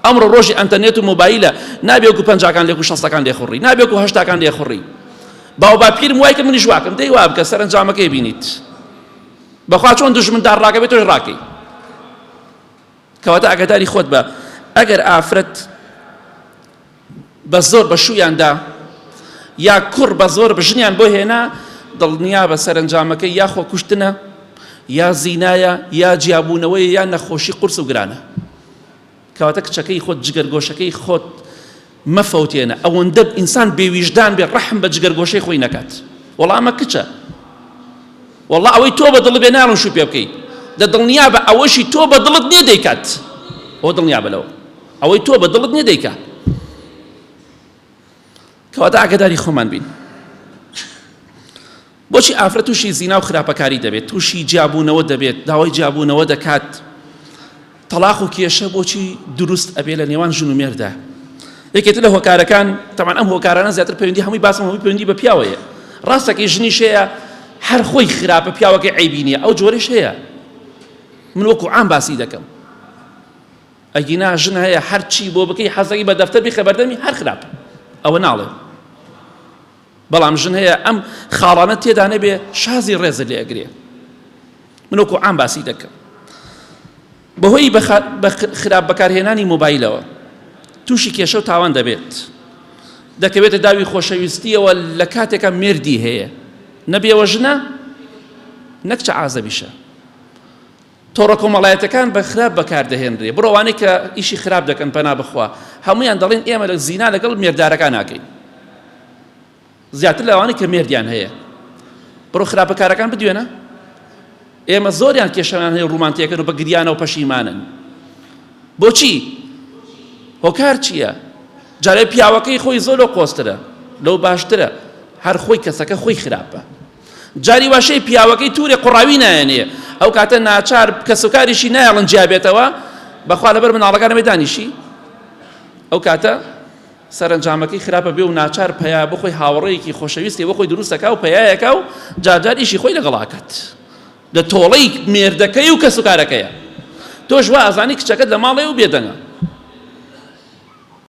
ئەمڕۆ ڕۆژی ئەنتەرنێت و مۆبایلە نابێ وەکو 50کان لێک و 60کان لێ خوڕی، نابێ وەکو 80کان لێ خوڕی. باو باپیرم وای کە منیش واکەم دەی وا بکە سەرنجامەکەی بینیت. بەخوا چۆن دژمندار ڕاکەبێت تۆش ڕاکەی. کەواتە ئاگاداری خۆت بە ئەگەر ئافرەت بە زۆر بە شوویاندا یا کوڕ بە زۆر بە ژنیان بۆ هێنا دڵنیا بە سەرنجامەکەی یا خۆ کوشتنە یا زینایە یا جیابوونەوەی یا نەخۆشی قورس و گرانە. کەواتە کچەکەی خۆت جگەرگۆشەکەی خۆت مەفەوتێنە. ئەوەندە ئینسان بێویژدان بێ ڕەحم بە جگەرگۆشەی خۆی نەکات. وەڵا ئەمە کچە، وەڵا ئەوەی تۆ بە دڵ بێ ناڵن شو پێ بکەیت، دە دڵنیا بە ئەوەشی تۆ بە دڵت نییە دەیکات. ئەوە دڵنیا بەلەوە ئەوەی تۆ بە دڵت نییە دەیکات. کەواتە ئاگاداری خۆمان بین. بۆچی ئافرەت تووشی زینا و خراپەکاری دەبێت، تووشی جیابوونەوە دەبێت، داوای جیابوونەوە دەکات، تەلاق و کێشە بۆچی دروست ئەبێ لە نێوان ژن و مێردا؟ یەکێتر لە هۆکارەکان تەمان ئەم هۆکارانە زیاتر پەیوەندی هەمووی باسم هەمووی پەیوەندی بە پیاوەیە. ڕاستەکەی ژنیش هەیە هەر خۆی خراپە پیاوەکەی عیبی نییە، ئەو جۆرەش هەیە. من وەکو عام باسی دەکەم. ئەگینا ژن هەیە هەر چی بۆ بکەی حەزەکەی بە دەفتەر بی خەبەردەمی هەر خراپە، ئەوە ناڵێ. بەڵام ژن هەیە ئەم خاڵانە تێدا نەبێ شازی ڕێزە لێ ئەگرێ. من وەکو عام باسی دەکەم. بەهۆی بە خراپ بەکارهێنانی مۆبایلەوە تووشی کێشە و تاوان دەبێت. دەکەوێتە داوی خۆشەویستیەوە لە کاتێکە مێردی هەیە نەبێەوە ژنە نەک چە ئازەبیشە. تۆڕە کۆمەڵایەتەکان بە خراپ بەکاردەهێنرێ. بڕۆوانەی کە ئیشی خراپ دەکەن پەنا بخوا هەمویان دەڵێن ئێمە لە زینا لەگەڵ مێردارەکان ناکەین، زیاتر لەوانەی کە مێردیان هەیە. بڕۆ خراپەکارەکان بدوێنە. ئێمە زۆریان کێشەیان هەیە ڕومانتیەکەن و بە گریانە و پەشیمانن. بۆچی؟ هۆکار چییە؟ جارێ پیاوەکەی خۆی زۆر لەو قۆسترە لەو باشترە، هەر خۆی کەسەکە خۆی خراپە. جاری واشەی پیاوەکەی توورێ قوڕاوی نایەنێ، ئەو کاتە ناچار کەسوکاریشی نایڵن جیابێتەوە بەخوا لەبەر مناڵەکانە مەدانیشی، ئەو کاتە سەرنجامەکەی خراپە بێ و ناچار پەیا بۆ خۆی هاوڕێیەکی خۆشەویستی بۆ خۆی دروستەکە و پەیایەکە و جارجار ئیشی خۆی لەگەڵاکات لە تۆڵەی مێردەکەی و کەسوکارەکەیە. تۆش وا ئەزانی کچەکەت لە ماڵێ و بێدەنگە